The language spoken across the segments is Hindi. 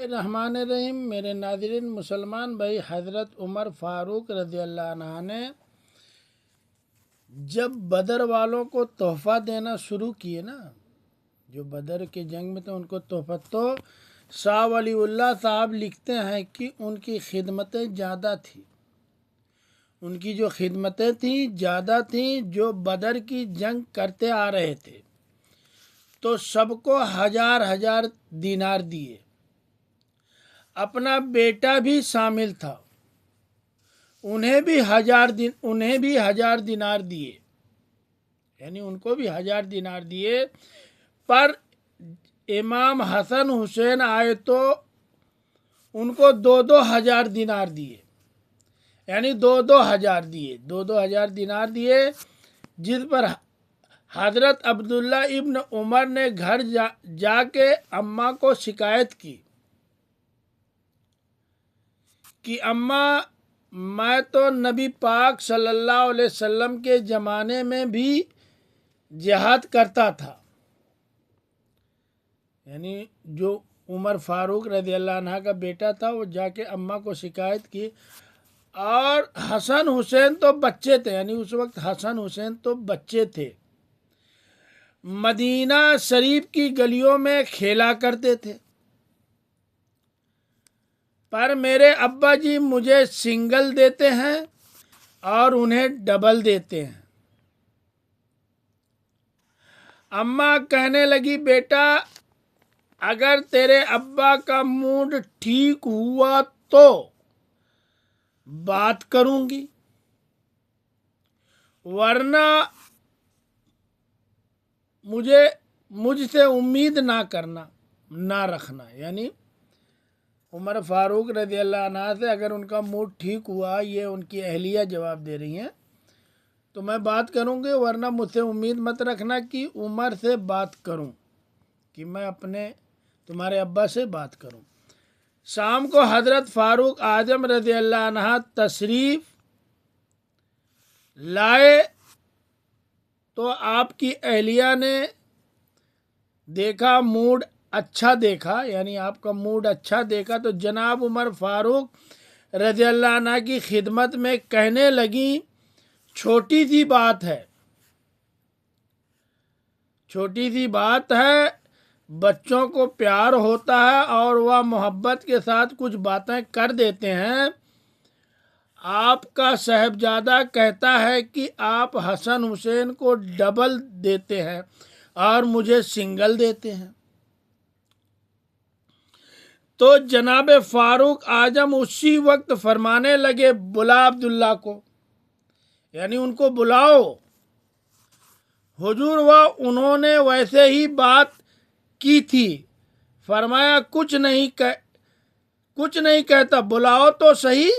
रहमान रहीम। मेरे नाज़रीन मुसलमान भाई, हज़रत उमर फ़ारूक रज़ियल्लाहु अन्हु ने जब बदर वालों को तोहफ़ा देना शुरू किए ना, जो बदर के जंग में थे उनको तोहफ़ा, तो शाह वलीउल्लाह साहब लिखते हैं कि उनकी खिदमतें ज़्यादा थी, उनकी जो खिदमतें थी ज़्यादा थी, जो बदर की जंग करते आ रहे थे तो सबको हजार हजार दिनार दिए, अपना बेटा भी शामिल था, उन्हें भी हजार दिनार दिए, यानी उनको भी 1000 दिनार दिए। पर इमाम हसन हुसैन आए तो उनको 2-2 हजार दिनार दिए, यानी 2-2 हजार दिए, 2-2 हजार दिनार दिए। जिस पर हजरत अब्दुल्ला इब्न उमर ने घर जाके अम्मा को शिकायत की कि अम्मा, मैं तो नबी पाक सल्लल्लाहु अलैहि वसल्लम के ज़माने में भी जिहाद करता था। यानी जो उमर फ़ारूक रज़ियल्लाहु अन्हु का बेटा था वो जाके अम्मा को शिकायत की। और हसन हुसैन तो बच्चे थे, यानी उस वक्त हसन हुसैन तो बच्चे थे, मदीना शरीफ की गलियों में खेला करते थे, पर मेरे अब्बा जी मुझे सिंगल देते हैं और उन्हें डबल देते हैं। अम्मा कहने लगी, बेटा अगर तेरे अब्बा का मूड ठीक हुआ तो बात करूंगी, वरना मुझसे उम्मीद ना रखना। यानी उमर फ़ारूक रज़ियल्लाहु अन्हु से अगर उनका मूड ठीक हुआ, ये उनकी अहलिया जवाब दे रही हैं, तो मैं बात करूंगी, वरना मुझसे उम्मीद मत रखना कि उमर से बात करूं, कि मैं तुम्हारे अब्बा से बात करूं। शाम को हज़रत फ़ारूक आज़म रज़ियल्लाहु अन्हु तशरीफ़ लाए तो आपकी अहलिया ने देखा, मूड अच्छा देखा, यानी आपका मूड अच्छा देखा, तो जनाब उमर फ़ारूक रज़ियल्लाहु अन्हु की खिदमत में कहने लगी, छोटी सी बात है, छोटी सी बात है, बच्चों को प्यार होता है और वह मोहब्बत के साथ कुछ बातें कर देते हैं। आपका साहबजादा कहता है कि आप हसन हुसैन को डबल देते हैं और मुझे सिंगल देते हैं। तो जनाब फ़ारूक आजम उसी वक्त फरमाने लगे, बुला अब्दुल्ला को, यानी उनको बुलाओ हुजूर। वह उन्होंने वैसे ही बात की थी, फरमाया कुछ नहीं कहता, बुलाओ तो सही,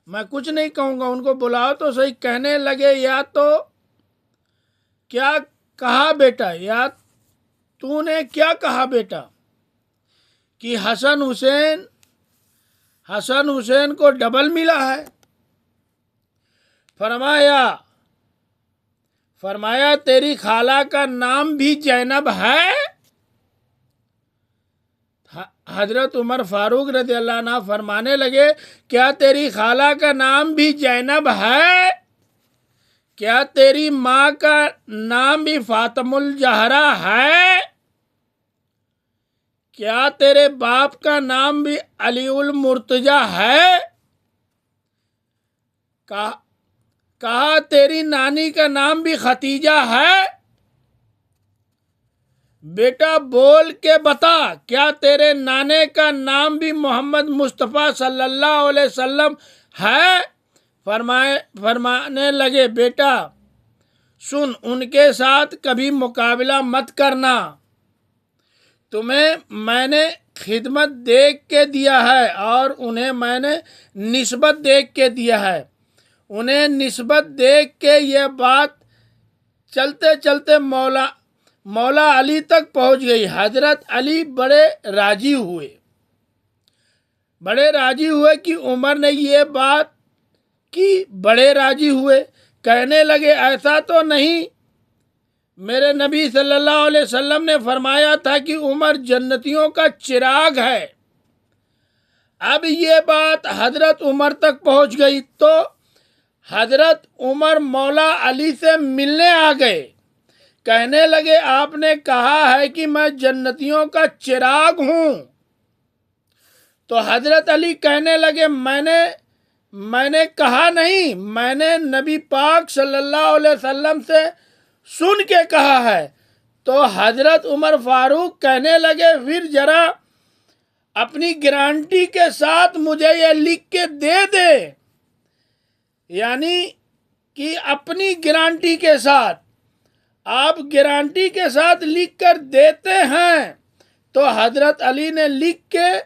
मैं कुछ नहीं कहूँगा, उनको बुलाओ तो सही। कहने लगे, या तो क्या कहा बेटा, या तूने क्या कहा बेटा कि हसन हुसैन को डबल मिला है? फरमाया तेरी खाला का नाम भी जैनब है? हजरत उमर फ़ारूक रज़ियल्लाहु अन्हु फरमाने लगे, क्या तेरी खाला का नाम भी जैनब है? क्या तेरी माँ का नाम भी फातिमुल ज़हरा है? क्या तेरे बाप का नाम भी अलीउल मुर्तजा है? कहा तेरी नानी का नाम भी खतीजा है? बेटा बोल के बता, क्या तेरे नाने का नाम भी मोहम्मद मुस्तफ़ा सल्लल्लाहु अलैहि वसल्लम है? फरमाने लगे, बेटा सुन, उनके साथ कभी मुकाबला मत करना, तुम्हें मैंने खिदमत देख के दिया है और उन्हें मैंने निस्बत देख के दिया है। उन्हें निस्बत देख के ये बात चलते चलते मौला अली तक पहुंच गई। हजरत अली बड़े राजी हुए कि उमर ने ये बात की, बड़े राजी हुए। कहने लगे, ऐसा तो नहीं, मेरे नबी सल्लल्लाहु अलैहि वसल्लम ने फरमाया था कि उमर जन्नतियों का चिराग है। अब ये बात हजरत उमर तक पहुंच गई तो हजरत उमर मौला अली से मिलने आ गए। कहने लगे आपने कहा है कि मैं जन्नतियों का चिराग हूं। तो हजरत अली कहने लगे मैंने कहा नहीं, मैंने नबी पाक सल्लल्लाहु अलैहि वसल्लम से सुन के कहा है। तो हजरत उमर फारूक कहने लगे फिर जरा अपनी गारंटी के साथ मुझे ये लिख के दे दे, यानी कि अपनी गारंटी के साथ, आप गारंटी के साथ लिख कर देते हैं। तो हजरत अली ने लिख के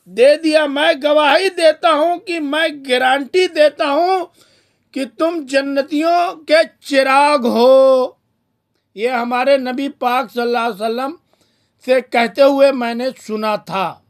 दे दिया, मैं गवाही देता हूं कि मैं गारंटी देता हूं कि तुम जन्नतियों के चिराग हो। ये हमारे नबी पाक सल्लल्लाहु अलैहि वसल्लम से कहते हुए मैंने सुना था।